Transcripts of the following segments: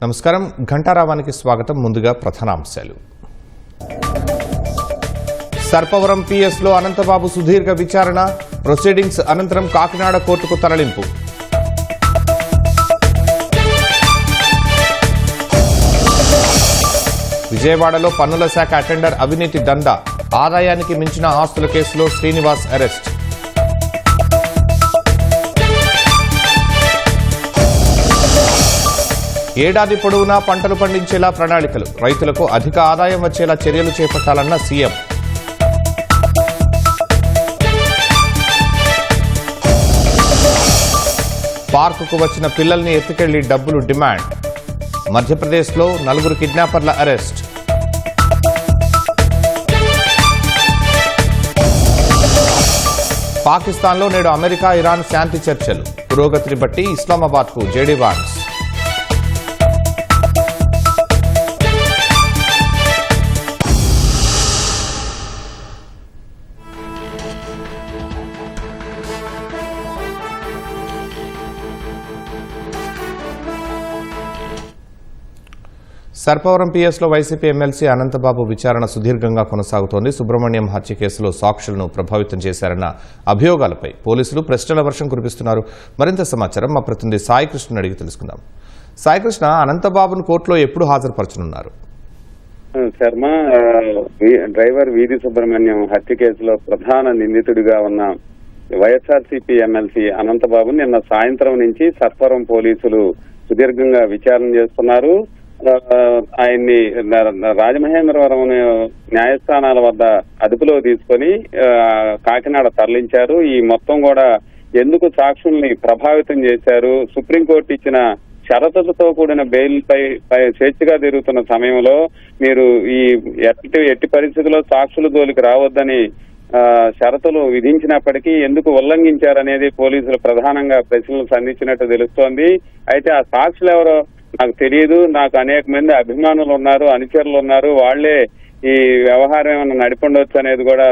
నమస్కారం ఘంటారావానికి స్వాగతం. ముందుగా ప్రధానాంశాలు. సర్పవరం పిఎస్ లో అనంతబాబు సుదీర్ఘ విచారణ, ప్రొసీడింగ్స్ అనంతరం కాకినాడ కోర్టుకు తరలింపు. విజయవాడలో పన్నుల శాఖ అటెండర్ అవినీతి దందా, ఆదాయానికి మించిన ఆస్తుల కేసులో శ్రీనివాస్ అరెస్ట్. ఏడాది పొడవునా పంటలు పండించేలా ప్రణాళికలు, రైతులకు అధిక ఆదాయం వచ్చేలా చర్యలు చేపట్టాలన్న సీఎం. పార్కుకు వచ్చిన పిల్లల్ని ఎత్తుకెళ్లి డబ్బులు డిమాండ్. మధ్యప్రదేశ్లో 4 కిడ్నాపర్ల అరెస్ట్. పాకిస్తాన్లో నేడు అమెరికా ఇరాన్ శాంతి చర్చలు, పురోగతిని బట్టి ఇస్లామాబాద్కు జేడీ వాన్స్. సర్పవరం పిఎస్లో వైసీపీ ఎమ్మెల్సీ అనంతబాబు విచారణ సుదీర్ఘంగా కొనసాగుతోంది. సుబ్రహ్మణ్యం హత్య కేసులో సాక్షులను ప్రభావితం చేశారన్న అభియోగాలపై పోలీసులు ప్రశ్నల వర్షం కురిపిస్తున్నారు. మరింత సమాచారం మా ప్రతినిధి సాయికృష్ణ అడిగి తెలుసుకుందాం. సాయికృష్ణ, అనంతబాబును కోర్టులో ఎప్పుడు హాజరుపరచనున్నారు? శర్మ, డ్రైవర్ వీధి సుబ్రహ్మణ్యం హత్య కేసులో ప్రధాన నిందితుడిగా ఉన్న వైఎస్ఆర్సీపీ ఎమ్మెల్సీ అనంతబాబు నిన్న సాయంత్రం నుంచి సర్పవరం పోలీసులు సుదీర్ఘంగా విచారణ చేస్తున్నారు. ఆయన్ని రాజమహేంద్రవరం న్యాయస్థానాల వద్ద అదుపులో తీసుకొని కాకినాడ తరలించారు. ఈ మొత్తం కూడా ఎందుకు సాక్షుల్ని ప్రభావితం చేశారు, సుప్రీంకోర్టు ఇచ్చిన షరతులతో కూడిన బెయిల్ పై స్వేచ్ఛగా తిరుగుతున్న సమయంలో మీరు ఈ ఎట్టి పరిస్థితుల్లో సాక్షుల జోలికి రావద్దని షరతులు విధించినప్పటికీ ఎందుకు ఉల్లంఘించారనేది పోలీసులు ప్రధానంగా ప్రశ్నలు సంధించినట్టు తెలుస్తోంది. అయితే ఆ సాక్షులు ఎవరో నాకు తెలియదు, నాకు అనేక మంది అభిమానులు ఉన్నారు, అనుచరులు ఉన్నారు, వాళ్లే ఈ వ్యవహారం ఏమైనా నడిపొండొచ్చు అనేది కూడా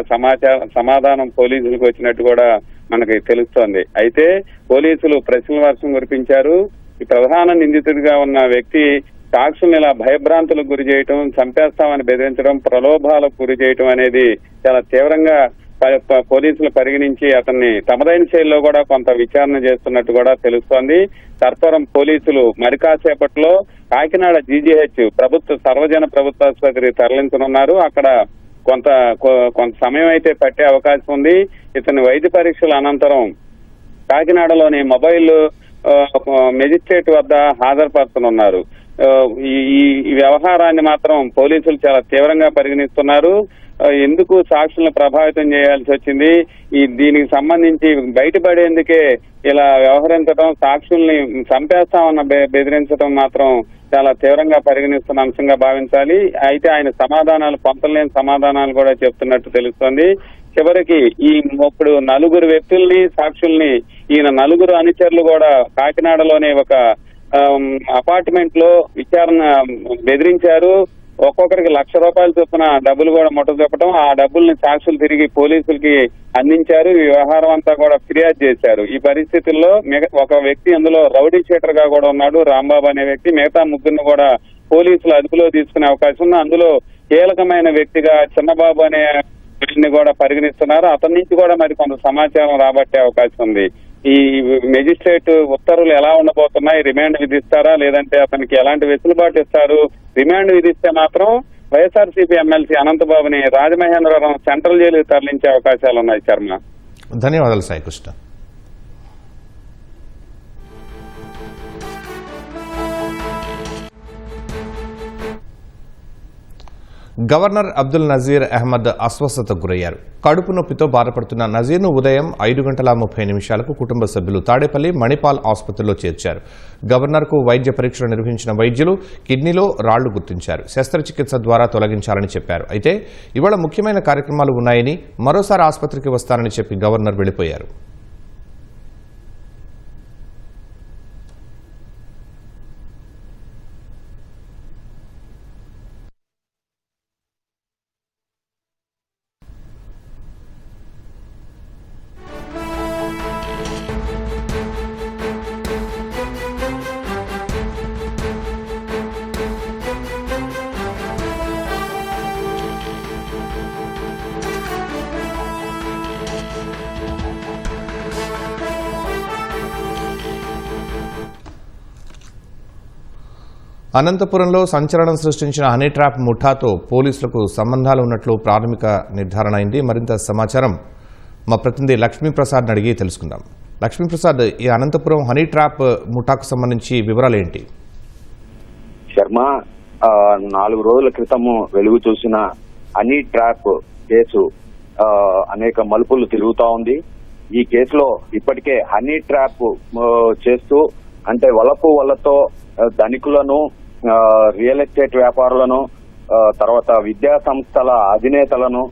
సమాధానం పోలీసులకు వచ్చినట్టు కూడా మనకి తెలుస్తోంది. అయితే పోలీసులు ప్రశ్నల వర్షం కురిపించారు. ఈ ప్రధాన నిందితుడిగా ఉన్న వ్యక్తి సాక్షుల్ని ఇలా భయభ్రాంతులకు గురి చేయటం, చంపేస్తామని బెదిరించడం, ప్రలోభాలకు గురి చేయటం అనేది చాలా తీవ్రంగా పోలీసులు పరిగణించి అతన్ని తమదైన శైలిలో కూడా కొంత విచారణ చేస్తున్నట్టు కూడా తెలుస్తోంది. సర్పవరం పోలీసులు మరి కాసేపట్లో కాకినాడ జీజీహెచ్ సర్వజన ప్రభుత్వ ఆసుపత్రికి తరలించనున్నారు. అక్కడ కొంత సమయం అయితే పట్టే అవకాశం ఉంది. ఇతని వైద్య పరీక్షల అనంతరం కాకినాడలోని మొబైల్ మెజిస్ట్రేట్ వద్ద హాజరుపరచనున్నారు. ఈ వ్యవహారాన్ని మాత్రం పోలీసులు చాలా తీవ్రంగా పరిగణిస్తున్నారు. ఎందుకు సాక్షులను ప్రభావితం చేయాల్సి వచ్చింది, దీనికి సంబంధించి బయటపడేందుకే ఇలా వ్యవహరించడం, సాక్షుల్ని చంపేస్తామన్న బెదిరించడం మాత్రం చాలా తీవ్రంగా పరిగణిస్తున్న అంశంగా భావించాలి. అయితే ఆయన సమాధానాలు పొంతలేని సమాధానాలు కూడా చెప్తున్నట్టు తెలుస్తోంది. చివరికి ఇప్పుడు 4 వ్యక్తుల్ని, సాక్షుల్ని, ఈయన 4 అనుచరులు కూడా కాకినాడలోనే ఒక అపార్ట్మెంట్ లో విచారణ బెదిరించారు. ఒక్కొక్కరికి ₹1,00,000 చొప్పున డబ్బులు కూడా ముట్ట చెప్పడం, ఆ డబ్బుల్ని సాక్షులు తిరిగి పోలీసులకి అందించారు. ఈ వ్యవహారం అంతా కూడా ఫిర్యాదు చేశారు. ఈ పరిస్థితుల్లో ఒక వ్యక్తి అందులో రౌడీ షీటర్ గా కూడా ఉన్నాడు, రాంబాబు అనే వ్యక్తి. మిగతా 3 కూడా పోలీసులు అదుపులో తీసుకునే అవకాశం ఉంది. అందులో కీలకమైన వ్యక్తిగా చిన్నబాబు అనే వ్యక్తిని కూడా పరిగణిస్తున్నారు. అతని నుంచి కూడా మరి కొంత సమాచారం రాబట్టే అవకాశం ఉంది. ఈ మెజిస్ట్రేట్ ఉత్తర్వులు ఎలా ఉండబోతున్నాయి, రిమాండ్ విధిస్తారా లేదంటే అతనికి ఎలాంటి వెసులుబాటు ఇస్తారు? రిమాండ్ విధిస్తే మాత్రం వైఎస్ఆర్సీపీ ఎమ్మెల్సీ అనంతబాబుని రాజమహేంద్రవరం సెంట్రల్ జైలుకి తరలించే అవకాశాలు ఉన్నాయి. శర్మ, ధన్యవాదాలు సాయికృష్ణ. గవర్నర్ అబ్దుల్ నజీర్ అహ్మద్ అస్వస్థతకు గురయ్యారు. కడుపు నొప్పితో బాధపడుతున్న నజీర్ను ఉదయం 5:30 కుటుంబ సభ్యులు తాడేపల్లి మణిపాల్ ఆసుపత్రిలో చేర్చారు. గవర్నర్కు వైద్య పరీక్షలు నిర్వహించిన వైద్యులు కిడ్నీలో రాళ్లు గుర్తించారు. శస్త్రచికిత్స ద్వారా తొలగించాలని చెప్పారు. అయితే ఇవాళ ముఖ్యమైన కార్యక్రమాలు ఉన్నాయని, మరోసారి ఆసుపత్రికి వస్తానని చెప్పి గవర్నర్ వెళ్లిపోయారు. అనంతపురంలో సంచలనం సృష్టించిన హనీ ట్రాప్ ముఠాతో పోలీసులకు సంబంధాలు ఉన్నట్లు ప్రాథమిక నిర్ధారణ అయింది. మరింత సమాచారం మా ప్రతినిధి లక్ష్మీప్రసాద్ని అడిగి తెలుసుకుందాం. లక్ష్మీప్రసాద్, ఈ అనంతపురం హనీ ట్రాప్ ముఠాకు సంబంధించి వివరాలు ఏంటి? శర్మ, 4 రోజుల క్రితము వెలుగు చూసిన హనీ ట్రాప్ కేసు అనేక మలుపులు తిరుగుతా ఉంది. ఈ కేసులో ఇప్పటికే హనీ ట్రాప్ చేస్తూ అంటే వలతో ధనికులను, రియల్ ఎస్టేట్ వ్యాపారులను, తర్వాత విద్యా సంస్థల అధినేతలను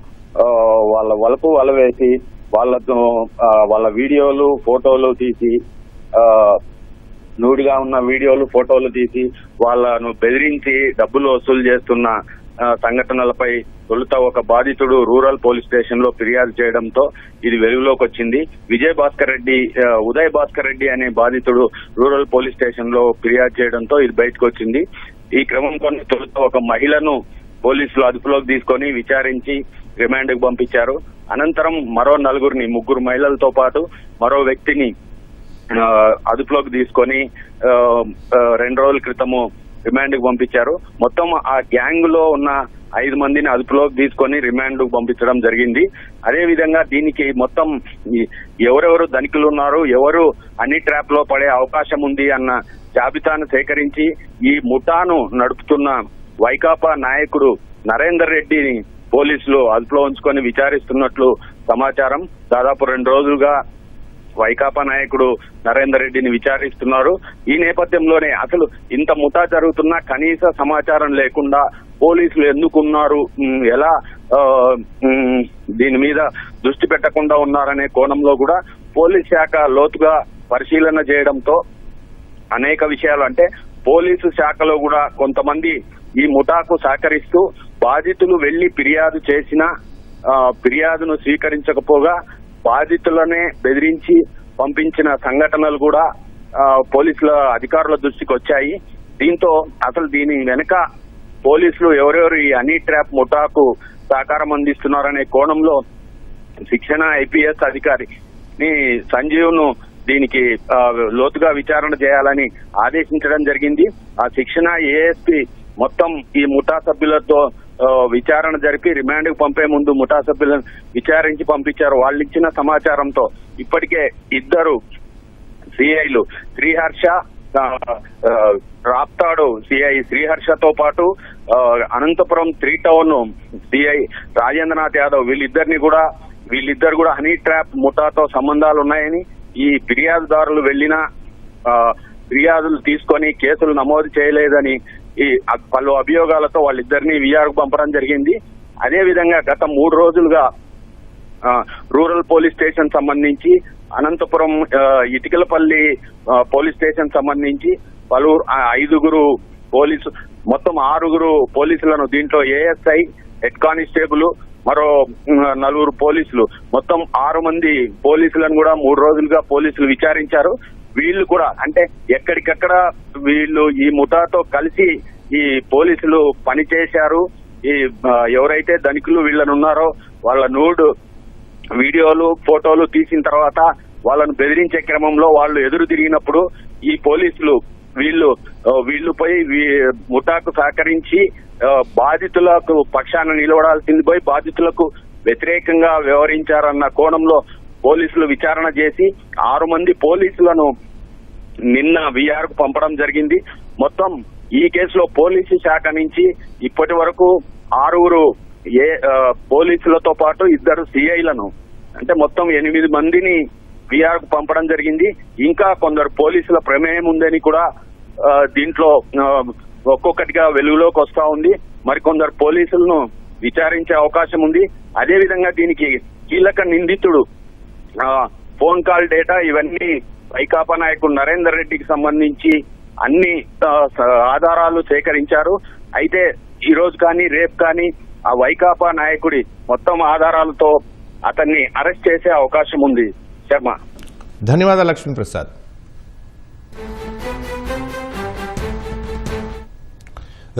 వాళ్ళ వల వేసి వాళ్ళ వీడియోలు, ఫోటోలు తీసి, నూడిగా ఉన్న వీడియోలు, ఫోటోలు తీసి వాళ్ళను బెదిరించి డబ్బులు వసూలు చేస్తున్న సంఘటనలపై తొలుత ఒక బాధితుడు రూరల్ పోలీస్ స్టేషన్ లో ఫిర్యాదు చేయడంతో ఇది వెలుగులోకి వచ్చింది. ఉదయ్ భాస్కర్ రెడ్డి అనే బాధితుడు రూరల్ పోలీస్ స్టేషన్ లో ఫిర్యాదు చేయడంతో ఇది బయటకు వచ్చింది. ఈ క్రమంలో తొలుత ఒక మహిళను పోలీసులు అదుపులోకి తీసుకొని విచారించి రిమాండ్ కు పంపించారు. అనంతరం మరో 3 మహిళలతో పాటు మరో వ్యక్తిని అదుపులోకి తీసుకొని 2 రోజుల క్రితము రిమాండ్ కు పంపించారు. మొత్తం ఆ గ్యాంగ్ లో ఉన్న 5 మందిని అదుపులోకి తీసుకొని రిమాండ్ కు పంపించడం జరిగింది. అదే విధంగా దీనికి మొత్తం ఎవరెవరు ధనికులు ఉన్నారు, ఎవరు హనీ ట్రాప్ లో పడే అవకాశం ఉంది అన్న జాబితాను సేకరించి ఈ ముఠాను నడుపుతున్న వైకాపా నాయకుడు నరేందర్ రెడ్డిని పోలీసులు అదుపులో ఉంచుకొని విచారిస్తున్నట్లు సమాచారం. దాదాపు 2 రోజులుగా వైకాపా నాయకుడు నరేందర్ రెడ్డిని విచారిస్తున్నారు. ఈ నేపథ్యంలోనే అసలు ఇంత ముఠా జరుగుతున్నా కనీస సమాచారం లేకుండా పోలీసులు ఎందుకున్నారు, ఎలా దీని మీద దృష్టి పెట్టకుండా ఉన్నారనే కోణంలో కూడా పోలీస్ శాఖ లోతుగా పరిశీలన చేయడంతో అనేక విషయాలు, అంటే పోలీసు శాఖలో కూడా కొంతమంది ఈ ముఠాకు సహకరిస్తూ బాధితులు వెళ్లి ఫిర్యాదు చేసినా ఫిర్యాదును స్వీకరించకపోగా బాధితులనే బెదిరించి పంపించిన సంఘటనలు కూడా పోలీసుల అధికారుల దృష్టికి వచ్చాయి. దీంతో అసలు దీని వెనుక పోలీసులు ఎవరెవరు ఈ హనీ ట్రాప్ ముఠాకు సహకారం అందిస్తున్నారనే కోణంలో శిక్షణ ఐపీఎస్ అధికారిని సంజీవ్ను దీనికి లోతుగా విచారణ చేయాలని ఆదేశించడం జరిగింది. ఆ శిక్షణ ఏఎస్పీ మొత్తం ఈ ముఠా సభ్యులతో విచారణ జరిపి రిమాండ్ కు పంపే ముందు ముఠా సభ్యులను విచారించి పంపించారు. వాళ్ళు ఇచ్చిన సమాచారంతో ఇప్పటికే 2 సిఐలు శ్రీహర్ష, రాప్తాడు సిఐ శ్రీహర్షతో పాటు అనంతపురం 3 టౌన్ సిఐ రాజేంద్రనాథ్ యాదవ్ వీళ్ళిద్దరు కూడా హనీ ట్రాప్ ముఠాతో సంబంధాలు ఉన్నాయని, ఈ ఫిర్యాదుదారులు వెళ్లిన ఫిర్యాదులు తీసుకొని కేసులు నమోదు చేయలేదని ఈ పలు అభియోగాలతో వాళ్ళిద్దరిని విఆర్ కు పంపడం జరిగింది. అదే విధంగా గత 3 రోజులుగా రూరల్ పోలీస్ స్టేషన్ సంబంధించి, అనంతపురం ఇటికలపల్లి పోలీస్ స్టేషన్ సంబంధించి పలువురు 5 పోలీసు, మొత్తం 6 పోలీసులను, దీంట్లో ఏఎస్ఐ, హెడ్ కానిస్టేబుల్, మరో 4 పోలీసులు, మొత్తం 6 మంది పోలీసులను కూడా 3 రోజులుగా పోలీసులు విచారించారు. వీళ్ళు కూడా అంటే ఎక్కడికక్కడ వీళ్ళు ఈ ముఠాతో కలిసి ఈ పోలీసులు పనిచేశారు. ఈ ఎవరైతే ధనికులు వీళ్ళను ఉన్నారో వాళ్ళ నూడ్ వీడియోలు, ఫోటోలు తీసిన తర్వాత వాళ్ళను బెదిరించే క్రమంలో వాళ్ళు ఎదురు తిరిగినప్పుడు ఈ పోలీసులు వీళ్ళు పోయి ముఠాకు సహకరించి బాధితులకు పక్షాన నిలబడాల్సింది పోయి బాధితులకు వ్యతిరేకంగా వ్యవహరించారన్న కోణంలో పోలీసులు విచారణ చేసి 6 మంది పోలీసులను నిన్న విఆర్ కు పంపడం జరిగింది. మొత్తం ఈ కేసులో పోలీసు శాఖ నుంచి ఇప్పటి వరకు 6 పోలీసులతో పాటు 2 సిఐలను, అంటే మొత్తం 8 మందిని విఆర్ కు పంపడం జరిగింది. ఇంకా కొందరు పోలీసుల ప్రమేయం ఉందని కూడా దీంట్లో ఒక్కొక్కటిగా వెలుగులోకి వస్తా ఉంది. మరికొందరు పోలీసులను విచారించే అవకాశం ఉంది. అదే విధంగా దీనికి కీలక నిందితుడు ఫోన్ కాల్ డేటా ఇవన్నీ వైకాపా నాయకుడు నరేందర్ రెడ్డికి సంబంధించి అన్ని ఆధారాలు సేకరించారు. అయితే ఈ రోజు కానీ రేపు కానీ ఆ వైకాపా నాయకుడి మొత్తం ఆధారాలతో అతన్ని అరెస్ట్ చేసే అవకాశం ఉంది. శర్మ, ధన్యవాదాలు లక్ష్మీప్రసాద్.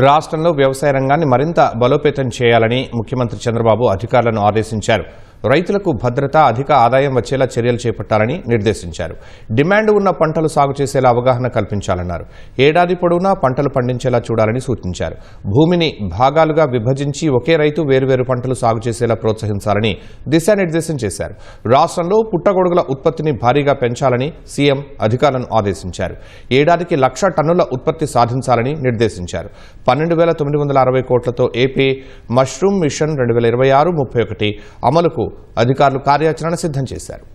రాష్ట్రంలో వ్యవసాయ రంగాన్ని మరింత బలోపేతం చేయాలని ముఖ్యమంత్రి చంద్రబాబు అధికారులను ఆదేశించారు. రైతులకు భద్రత, అధిక ఆదాయం వచ్చేలా చర్యలు చేపట్టాలని నిర్దేశించారు. డిమాండ్ ఉన్న పంటలు సాగు చేసేలా అవగాహన కల్పించాలన్నారు. ఏడాది పొడవునా పంటలు పండించేలా చూడాలని సూచించారు. భూమిని భాగాలుగా విభజించి ఒకే రైతు వేరువేరు పంటలు సాగు చేసేలా ప్రోత్సహించాలని దిశానిర్దేశం చేశారు. రాష్ట్రంలో పుట్టగొడుగుల ఉత్పత్తిని భారీగా పెంచాలని సీఎం అధికారులను ఆదేశించారు. ఏడాదికి 1,00,000 టన్నుల ఉత్పత్తి సాధించాలని నిర్దేశించారు. 12,960 కోట్లతో ఏపీ మష్రూమ్ మిషన్ 2026-31 అమలుకు అధికారులు కార్యాచరణ సిద్ధం చేశారు.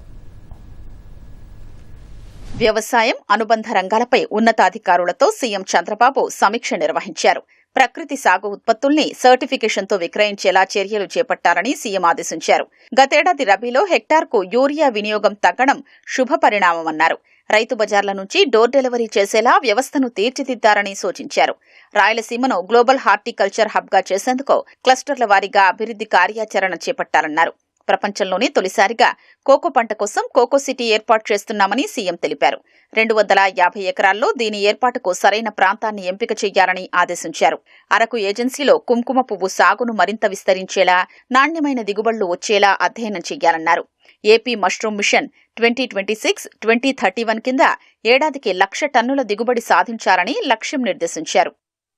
వ్యవసాయం, అనుబంధ రంగాలపై ఉన్నతాధికారులతో సీఎం చంద్రబాబు సమీక్ష నిర్వహించారు. ప్రకృతి సాగు ఉత్పత్తుల్ని సర్టిఫికేషన్తో విక్రయించేలా చర్యలు చేపట్టాలని సీఎం ఆదేశించారు. గతేడాది రబీలో హెక్టార్కు యూరియా వినియోగం తగ్గడం శుభపరిణామమన్నారు. రైతు బజార్ల నుంచి డోర్ డెలివరీ చేసేలా వ్యవస్థను తీర్చిదిద్దారని సూచించారు. రాయలసీమను గ్లోబల్ హార్టికల్చర్ హబ్గా చేసేందుకు క్లస్టర్ల వారీగా అభివృద్ధి కార్యాచరణ చేపట్టాలన్నారు. ప్రపంచంలోనే తొలిసారిగా కోకో పంట కోసం కోకో సిటీ ఏర్పాటు చేస్తున్నామని సీఎం తెలిపారు. 250 ఎకరాల్లో దీని ఏర్పాటుకు సరైన ప్రాంతాన్ని ఎంపిక చేయాలని ఆదేశించారు. అరకు ఏజెన్సీలో కుంకుమ పువ్వు సాగును మరింత విస్తరించేలా, నాణ్యమైన దిగుబడులు వచ్చేలా అధ్యయనం చేయాలన్నారు. ఏపీ మష్రూమ్ మిషన్ 2026-2031 కింద ఏడాదికి 1,00,000 టన్నుల దిగుబడి సాధించాలని లక్ష్యం నిర్దేశించారు.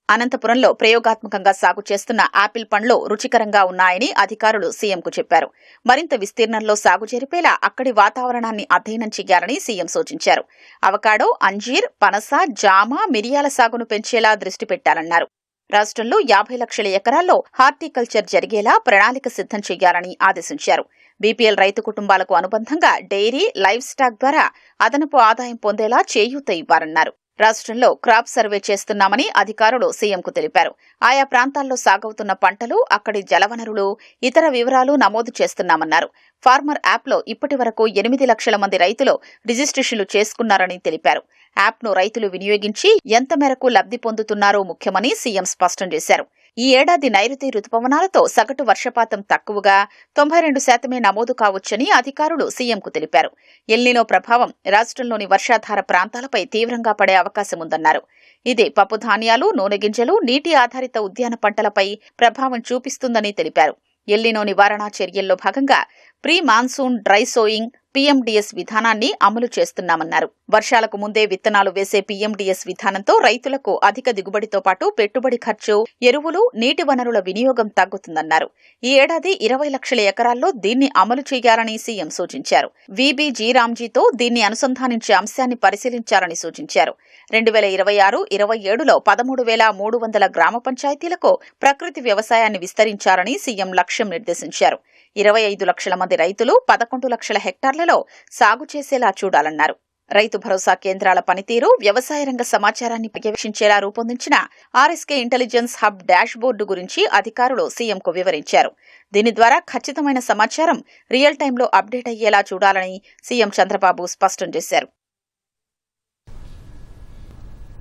అనంతపురంలో ప్రయోగాత్మకంగా సాగు చేస్తున్న ఆపిల్ పండ్లు రుచికరంగా ఉన్నాయని అధికారులు సీఎంకు చెప్పారు. మరింత విస్తీర్ణంలో సాగు జరిపేలా అక్కడి వాతావరణాన్ని అధ్యయనం చేయాలని సీఎం సూచించారు. అవకాడో, అంజీర్, పనస, జామ, మిరియాల సాగును పెంచేలా దృష్టి పెట్టాలన్నారు. రాష్ట్రంలో 50 లక్షల ఎకరాల్లో హార్టికల్చర్ జరిగేలా ప్రణాళిక సిద్ధం చేయాలని ఆదేశించారు. బీపీఎల్ రైతు కుటుంబాలకు అనుబంధంగా డైరీ, లైవ్ స్టాక్ ద్వారా అదనపు ఆదాయం పొందేలా చేయూత ఇవ్వాలన్నారు. రాష్ట్రంలో క్రాప్ సర్వే చేస్తున్నామని అధికారులు సీఎంకు తెలిపారు. ఆయా ప్రాంతాల్లో సాగవుతున్న పంటలు, అక్కడి జలవనరులు, ఇతర వివరాలు నమోదు చేస్తున్నామన్నారు. ఫార్మర్ యాప్లో ఇప్పటి వరకు 8 లక్షల మంది రైతులు రిజిస్ట్రేషన్లు చేసుకున్నారని తెలిపారు. యాప్ను రైతులు వినియోగించి ఎంత మేరకు లబ్ధి పొందుతున్నారో ముఖ్యమని సీఎం స్పష్టం చేశారు. ఈ ఏడాది నైరుతి రుతుపవనాలతో సగటు వర్షపాతం తక్కువగా 92% నమోదు కావచ్చని అధికారులు సీఎంకు తెలిపారు. ఎల్నినో ప్రభావం రాష్ట్రంలోని వర్షాధార ప్రాంతాలపై తీవ్రంగా పడే అవకాశముందన్నారు. ఇది పప్పు ధాన్యాలు, నూనె గింజలు, నీటి ఆధారిత ఉద్యాన పంటలపై ప్రభావం చూపిస్తుందని తెలిపారు. ఎల్నినో నివారణ చర్యల్లో భాగంగా pre monsoon dry sowing PMDS విధానాన్ని అమలు చేస్తున్నామన్నారు. వర్షాలకు ముందే విత్తనాలు వేసే పీఎండీఎస్ విధానంతో రైతులకు అధిక దిగుబడితో పాటు పెట్టుబడి ఖర్చు, ఎరువులు, నీటి వనరుల వినియోగం తగ్గుతుందన్నారు. ఈ ఏడాది 20 లక్షల ఎకరాల్లో దీన్ని అమలు చేయాలని సీఎం సూచించారు. వీబీజీ రామ్జీతో దీన్ని అనుసంధానించే అంశాన్ని పరిశీలించాలని సూచించారు. 2026-27లో 13,300 గ్రామ పంచాయతీలకు ప్రకృతి వ్యవసాయాన్ని విస్తరించాలని సీఎం లక్ష్యం నిర్దేశించారు. 25 లక్షల మంది రైతులు 11 లక్షల హెక్టార్లలో సాగు చేసేలా చూడాలన్నారు. రైతు భరోసా కేంద్రాల పనితీరు, వ్యవసాయ రంగ సమాచారాన్ని పర్యవేక్షించేలా రూపొందించిన RSK intelligence hub dash board గురించి అధికారులు సీఎంకు వివరించారు. దీని ద్వారా ఖచ్చితమైన సమాచారం రియల్ టైంలో అప్డేట్ అయ్యేలా చూడాలని సీఎం చంద్రబాబు స్పష్టం చేశారు.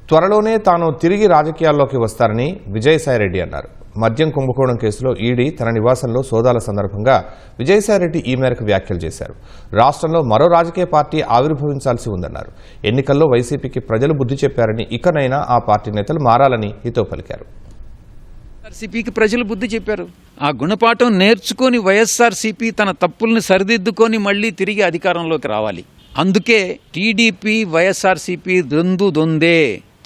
త్వరలోనే తాను తిరిగి రాజకీయాల్లోకి వస్తారని విజయసాయిరెడ్డి అన్నారు. మద్యం కుంభకోణం కేసులో ఈడీ తన నివాసంలో సోదాల సందర్భంగా విజయసాయిరెడ్డి ఈ మేరకు వ్యాఖ్యలు చేశారు. రాష్ట్రంలో మరో రాజకీయ పార్టీ ఆవిర్భవించాల్సి ఉందన్నారు. ఎన్నికల్లో వైసీపీకి ప్రజలు బుద్ధి చెప్పారని, ఇకనైనా ఆ పార్టీ నేతలు మారాలని హితవు పలికారు. వైఎస్ఆర్సీపీకి ప్రజలు బుద్ధి చెప్పారు. ఆ గుణపాఠం నేర్చుకొని వైఎస్ఆర్సీపీ తన తప్పుల్ని సరిదిద్దుకొని మళ్లీ తిరిగి అధికారంలోకి రావాలి. అందుకే టీడీపీ, వైఎస్ఆర్సీపీ దొందే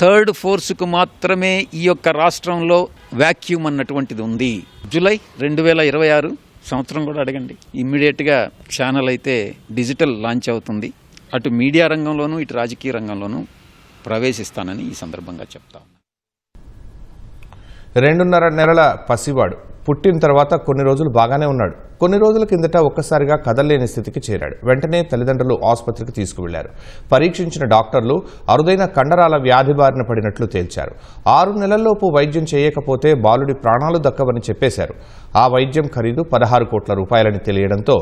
థర్డ్ ఫోర్స్కు మాత్రమే ఈ యొక్క రాష్ట్రంలో వ్యాక్యూమ్ అన్నటువంటిది ఉంది. జూలై 2026 సంవత్సరం కూడా అడగండి. ఇమ్మీడియట్గా ఛానల్ అయితే డిజిటల్ లాంచ్ అవుతుంది. అటు మీడియా రంగంలోనూ, ఇటు రాజకీయ రంగంలోనూ ప్రవేశిస్తానని ఈ సందర్భంగా చెప్తా ఉన్నా. 2.5 నెలల పసివాడు పుట్టిన తర్వాత కొన్ని రోజులు బాగానే ఉన్నాడు. కొన్ని రోజుల కిందట ఒక్కసారిగా కదలలేని స్థితికి చేరాడు. వెంటనే తల్లిదండ్రులు ఆసుపత్రికి తీసుకువెళ్లారు. పరీక్షించిన డాక్టర్లు అరుదైన కండరాల వ్యాధి బారిన పడినట్లు తేల్చారు. 6 నెలల్లోపు వైద్యం చేయకపోతే బాలుడి ప్రాణాలు దక్కవని చెప్పేశారు. ఆ వైద్యం ఖరీదు 16 కోట్ల రూపాయలని తెలియడంతో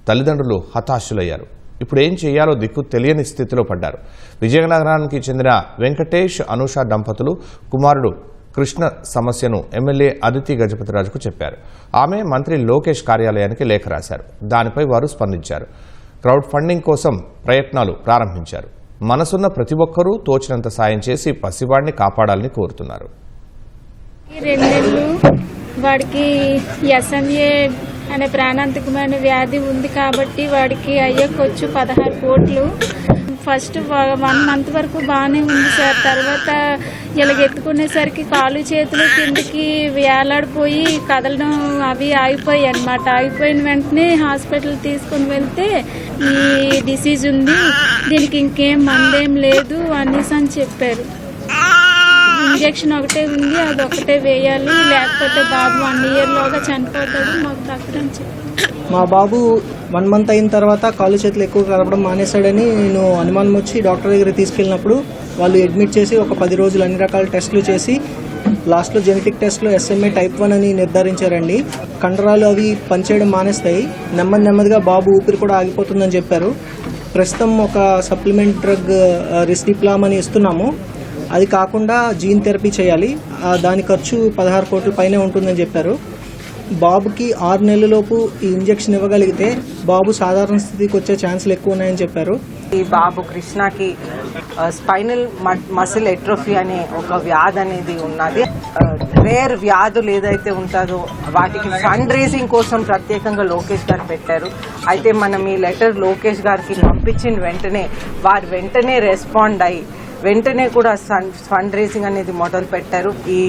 తల్లిదండ్రులు హతాశులయ్యారు. ఇప్పుడు ఏం చేయాలో దిక్కు తెలియని స్థితిలో పడ్డారు. విజయనగరానికి చెందిన వెంకటేష్, అనూష దంపతులు కుమారుడు కృష్ణ సమస్యను ఎమ్మెల్యే అదితి గజపతిరాజుకు చెప్పారు. ఆమె మంత్రి లోకేష్ కార్యాలయానికి లేఖ రాశారు. దానిపై వారు స్పందించారు. క్రౌడ్ ఫండింగ్ కోసం ప్రయత్నాలు ప్రారంభించారు. మనసున్న ప్రతి ఒక్కరూ తోచినంత సాయం చేసి పసివాడిని కాపాడాలని కోరుతున్నారు. 2 నెలలు వాడికి ఎస్ఎంఏ అనే ప్రాణాంతకమైన వ్యాధి ఉంది కాబట్టి వాడికి అయ్యే ఖర్చు 16 కోట్లు. ఫస్ట్ 1 మంత్ వరకు బాగానే ఉంది సార్. తర్వాత ఎత్తుకునేసరికి కాళ్ళు చేతులు కిందకి వేలాడిపోయి కదలడం అవి ఆగిపోయాయి అన్నమాట. ఆగిపోయిన వెంటనే హాస్పిటల్ తీసుకుని వెళ్తే ఈ డిసీజ్ ఉంది, దీనికి ఇంకేం మందేం లేదు అనేసి అని చెప్పారు. ఇంజెక్షన్ ఒకటే ఉంది, అది ఒకటే వేయాలి, లేకపోతే బాబు 1 ఇయర్లోగా చనిపోతాడు, మాకు తగ్గదని చెప్పారు. మా బాబు 1 మంత్ అయిన తర్వాత కాళ్ళు చేతులు ఎక్కువ కలపడం మానేశాడని నేను అనుమానం వచ్చి డాక్టర్ దగ్గర తీసుకెళ్ళినప్పుడు వాళ్ళు అడ్మిట్ చేసి ఒక 10 రోజులు అన్ని రకాల టెస్టులు చేసి లాస్ట్లో జెనెటిక్ టెస్ట్లో SMA type 1 అని నిర్ధారించారండి. కండరాలు అవి పనిచేయడం మానేస్తాయి, నెమ్మదిగా బాబు ఊపిరి కూడా ఆగిపోతుందని చెప్పారు. ప్రస్తుతం ఒక సప్లిమెంట్ డ్రగ్ రిస్డిప్లామ్ అని ఇస్తున్నాము. అది కాకుండా జీన్ థెరపీ చేయాలి, దాని ఖర్చు 16 కోట్ల పైనే ఉంటుందని చెప్పారు. బాబుకి 6 నెలలలోపు ఈ ఇంజెక్షన్ ఇవ్వగలిగితే బాబు సాధారణ స్థితికి వచ్చే ఛాన్సులు ఎక్కువ ఉన్నాయని చెప్పారు. ఈ బాబు కృష్ణకి స్పైనల్ మసిల్ ఎట్రోఫీ అనే ఒక వ్యాధి అనేది ఉన్నది. రేర్ వ్యాధులు ఏదైతే ఉంటుందో వాటికి ఫండ్ రేజింగ్ కోసం ప్రత్యేకంగా లోకేష్ గారు పెట్టారు. అయితే మనం ఈ లెటర్ లోకేష్ గారికి పంపించిన వెంటనే వారు వెంటనే రెస్పాండ్ అయ్యి వెంటనే కూడా ఫండ్ రేజింగ్ అనేది మొదలు పెట్టారు. ఈ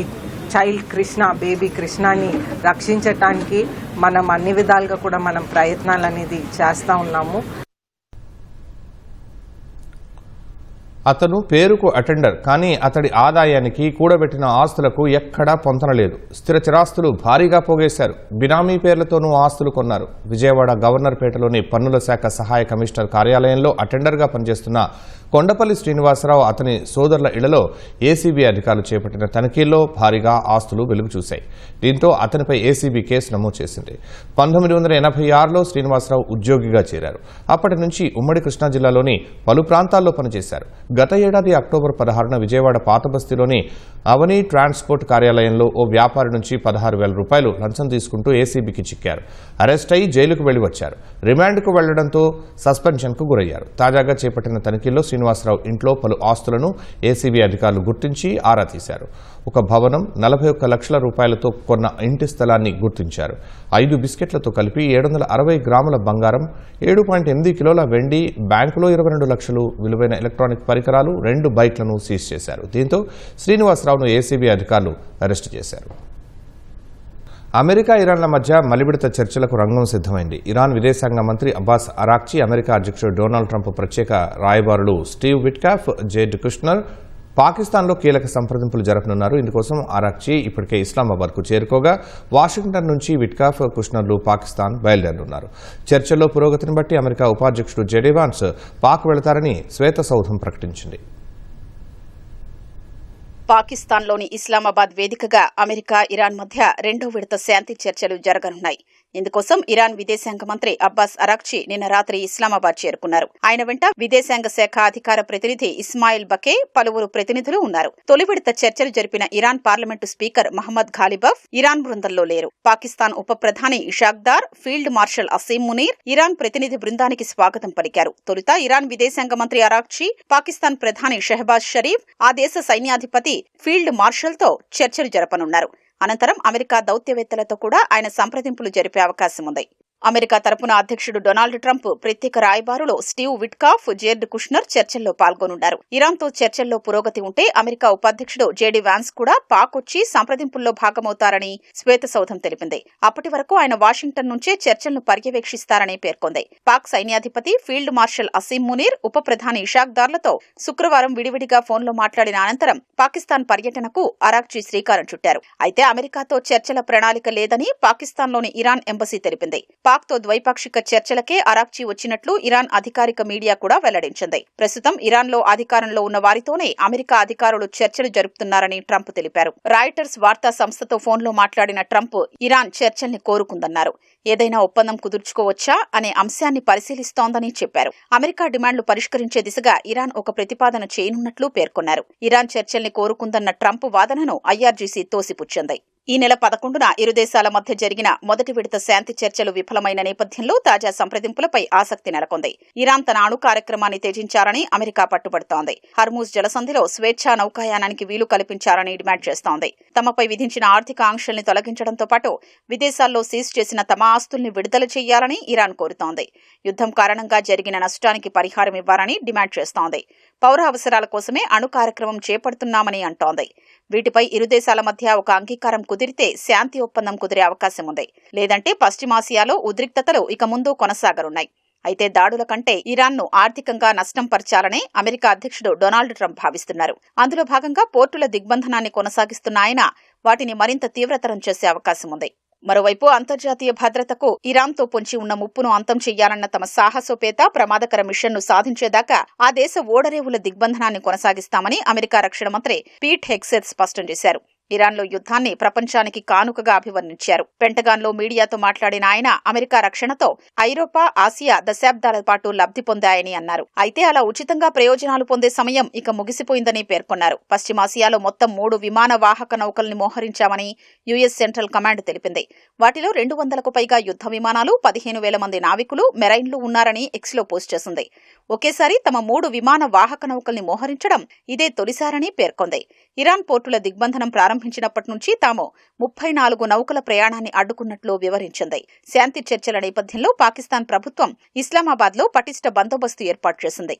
చైల్డ్ కృష్ణ, బేబీ కృష్ణని రక్షించటానికి మనం అన్ని విధాలుగా కూడా మనం ప్రయత్నాలు అనేది చేస్తూ ఉన్నాము. అతను పేరుకు అటెండర్, కానీ అతడి ఆదాయానికి కూడబెట్టిన ఆస్తులకు ఎక్కడా పొంతనలేదు. స్థిర చిరాస్తులు భారీగా పోగేశారు. బినామీ పేర్లతోనూ ఆస్తులు కొన్నారు. విజయవాడ గవర్నర్పేటలోని పన్నుల శాఖ సహాయ కమిషనర్ కార్యాలయంలో అటెండర్గా పనిచేస్తున్న కొండపల్లి శ్రీనివాసరావు, అతని సోదరుల ఇళ్లలో ఏసీబీ అధికారులు చేపట్టిన తనిఖీల్లో భారీగా ఆస్తులు వెలుగు చూశాయి. దీంతో అతనిపై ఏసీబీ కేసు నమోదు చేసింది. 1986లో శ్రీనివాసరావు ఉద్యోగిగా చేరారు. అప్పటి నుంచి ఉమ్మడి కృష్ణా జిల్లాలోని పలు ప్రాంతాల్లో పనిచేశారు. గత ఏడాది అక్టోబర్ 16న విజయవాడ పాతబస్తీలోని అవని ట్రాన్స్పోర్ట్ కార్యాలయంలో ఓ వ్యాపారి నుంచి 16,000 రూపాయలు లంచం తీసుకుంటూ ఏసీబీకి చిక్కారు. అరెస్ట్ అయి జైలుకు వెళ్లి వచ్చారు. రిమాండ్కు వెళ్లడంతో సస్పెన్షన్కు గురయ్యారు. తాజాగా చేపట్టిన తనిఖీల్లో శ్రీనివాసరావు ఇంట్లో పలు ఆస్తులను ఏసీబీ అధికారులు గుర్తించి ఆరా తీశారు. ఒక భవనం, 41 లక్షల రూపాయలతో కొన్న ఇంటి స్థలాన్ని గుర్తించారు. 5 బిస్కెట్లతో కలిపి 760 గ్రాముల బంగారం, 7.8 కిలోల వెండి, బ్యాంకులో 22 లక్షలు విలువైన ఎలక్ట్రానిక్ పరికరాలు, 2 బైక్లను సీజ్ చేశారు. దీంతో శ్రీనివాసరావును ఏసీబీ అధికారులు అరెస్టు చేశారు. అమెరికా, ఇరాన్ల మధ్య మలివిడత చర్చలకు రంగం సిద్ధమైంది. ఇరాన్ విదేశాంగ మంత్రి అబ్బాస్ అరాక్చి, అమెరికా అధ్యక్షుడు డొనాల్డ్ ట్రంప్ ప్రత్యేక రాయబారులు స్టీవ్ విట్కాఫ్, జేడ్ కుష్నర్ పాకిస్తాన్లో కీలక సంప్రదింపులు జరపనున్నారు. ఇందుకోసం అరాక్చి ఇప్పటికే ఇస్లామాబాద్కు చేరుకోగా వాషింగ్టన్ నుంచి విట్కాఫ్, కుష్నర్లు పాకిస్తాన్ బయలుదేరనున్నారు. చర్చల్లో పురోగతిని బట్టి అమెరికా ఉపాధ్యక్షుడు జెడీ వాన్స్ పాక్ వెళతారని శ్వేత సౌధం ప్రకటించింది. పాకిస్తాన్లోని ఇస్లామాబాద్ వేదికగా అమెరికా, ఇరాన్ మధ్య 2వ విడత శాంతి చర్చలు జరగనున్నాయి. ఇందుకోసం ఇరాన్ విదేశాంగ మంత్రి అబ్బాస్ అరాక్చి నిన్న రాత్రి ఇస్లామాబాద్ చేరుకున్నారు. ఆయన వెంట విదేశాంగ శాఖ అధికార ప్రతినిధి ఇస్మాయిల్ బకే, పలువురు ప్రతినిధులు ఉన్నారు. తొలి విడత చర్చలు జరిపిన Iran parliament speaker Mohammad Ghalibaf Iran బృందంలో లేరు. పాకిస్తాన్ ఉప ప్రధాని Ishaq Dar, field marshal Asim Munir Iran ప్రతినిధి బృందానికి స్వాగతం పలికారు. తొలుత ఇరాన్ విదేశాంగ మంత్రి అరాక్చి పాకిస్తాన్ ప్రధాని షెహబాజ్ షరీఫ్, ఆ దేశ సైన్యాధిపతి ఫీల్డ్ మార్షల్తో చర్చలు జరపనున్నారు. అనంతరం అమెరికా దౌత్యవేత్తలతో కూడా ఆయన సంప్రదింపులు జరిపే అవకాశం ఉంది. అమెరికా తరపున అధ్యక్షుడు డొనాల్డ్ ట్రంప్ ప్రత్యేక రాయబారులో స్టీవ్ విట్కాఫ్, జేర్డ్ కుష్నర్ చర్చల్లో పాల్గొనున్నారు. ఇరాన్తో చర్చల్లో పురోగతి ఉంటే అమెరికా ఉపాధ్యక్షుడు జేడీ వాన్స్ కూడా పాక్ వచ్చి సంప్రదింపుల్లో భాగమవుతారని శ్వేత సౌధం తెలిపింది. అప్పటి వరకు ఆయన వాషింగ్టన్ నుంచే చర్చలను పర్యవేక్షిస్తారని పేర్కొంది. పాక్ సైన్యాధిపతి ఫీల్డ్ మార్షల్ అసీం మునీర్, ఉప ప్రధాని ఇషాక్ దార్లతో శుక్రవారం విడివిడిగా ఫోన్లో మాట్లాడిన అనంతరం పాకిస్తాన్ పర్యటనకు అరాక్చి శ్రీకారం చుట్టారు. అయితే అమెరికాతో చర్చల ప్రణాళిక లేదని పాకిస్తాన్లోని ఇరాన్ ఎంబసీ తెలిపింది. పాక్తో ద్వైపాక్షిక చర్చలకే అరాక్చి వచ్చినట్లు ఇరాన్ అధికారిక మీడియా కూడా వెల్లడించింది. ప్రస్తుతం ఇరాన్లో అధికారంలో ఉన్న వారితోనే అమెరికా అధికారులు చర్చలు జరుపుతున్నారని ట్రంప్ తెలిపారు. రాయిటర్స్ వార్తా సంస్థతో ఫోన్లో మాట్లాడిన ట్రంప్ ఇరాన్ చర్చల్ని కోరుకుందన్నారు. ఏదైనా ఒప్పందం కుదుర్చుకోవచ్చా అనే అంశాన్ని పరిశీలిస్తోందని చెప్పారు. అమెరికా డిమాండ్లు పరిష్కరించే దిశగా ఇరాన్ ఒక ప్రతిపాదన చేయనున్నట్లు పేర్కొన్నారు. ఇరాన్ చర్చల్ని కోరుకుందన్న ట్రంప్ వాదనను IRGC తోసిపుచ్చింది. ఈ నెల 11న ఇరు దేశాల మధ్య జరిగిన మొదటి విడత శాంతి చర్చలు విఫలమైన నేపథ్యంలో తాజా సంప్రదింపులపై ఆసక్తి నెలకొంది. ఇరాన్ తన అణు కార్యక్రమాన్ని త్యజించారని అమెరికా పట్టుబడుతోంది. హర్మూజ్ జలసంధిలో స్వేచ్ఛా నౌకాయానానికి వీలు కల్పించారని డిమాండ్ చేస్తోంది. తమపై విధించిన ఆర్థిక ఆంక్షల్ని తొలగించడంతో పాటు విదేశాల్లో సీజ్ చేసిన తమ ఆస్తుల్ని విడుదల చేయాలని ఇరాన్ కోరుతోంది. యుద్ధం కారణంగా జరిగిన నష్టానికి పరిహారం ఇవ్వాలని డిమాండ్ చేస్తోంది. పౌర అవసరాల కోసమే అణు కార్యక్రమం చేపడుతున్నామని అంటోంది. వీటిపై ఇరు దేశాల మధ్య ఒక అంగీకారం కుదిరితే శాంతి ఒప్పందం కుదిరే అవకాశం ఉంది. లేదంటే పశ్చిమాసియాలో ఉద్రిక్తతలు ఇక ముందు కొనసాగనున్నాయి. అయితే దాడుల కంటే ఇరాన్ను ఆర్థికంగా నష్టం పరచాలనే అమెరికా అధ్యక్షుడు డొనాల్డ్ ట్రంప్ భావిస్తున్నారు. అందులో భాగంగా పోర్టుల దిగ్బంధనాన్ని కొనసాగిస్తున్న ఆయన వాటిని మరింత తీవ్రతరం చేసే అవకాశం ఉంది. మరోవైపు అంతర్జాతీయ భద్రతకు ఇరాన్తో పొంచి ఉన్న ముప్పును అంతం చెయ్యాలన్న తమ సాహసోపేత ప్రమాదకర మిషన్ను సాధించేదాకా ఆ దేశ ఓడరేవుల దిగ్బంధనాన్ని కొనసాగిస్తామని అమెరికా రక్షణ మంత్రి పీట్ హెగ్సెత్ స్పష్టం చేశారు. ఇరాన్లో యుద్ధాన్ని ప్రపంచానికి కానుకగా అభివర్ణించారు. పెంటగాన్లో మీడియాతో మాట్లాడిన ఆయన అమెరికా రక్షణతో ఐరోపా, ఆసియా దశాబ్దాల పాటు లబ్ధి పొందాయని అన్నారు. అయితే అలా ఉచితంగా ప్రయోజనాలు పొందే సమయం ఇక ముగిసిపోయిందని పేర్కొన్నారు. పశ్చిమాసియాలో మొత్తం 3 విమాన వాహక నౌకల్ని మోహరించామని యుఎస్ సెంట్రల్ కమాండ్ తెలిపింది. వాటిలో 200కు పైగా యుద్ధ విమానాలు, 15,000 మంది నావికులు, మెరైన్లు ఉన్నారని ఎక్స్లో పోస్ట్ చేసింది. ఒకేసారి తమ 3 విమాన వాహక నౌకల్ని మోహరించడం ఇదే తొలిసారని పేర్కొంది. ఇరాన్ పోర్టుల దిగ్బంధనం ప్రారంభించినప్పటి నుంచి తాము 34 నౌకల ప్రయాణాన్ని అడ్డుకున్నట్లు వివరించింది. శాంతి చర్చల నేపథ్యంలో పాకిస్తాన్ ప్రభుత్వం ఇస్లామాబాద్లో పటిష్ట బందోబస్తు ఏర్పాటు చేసింది.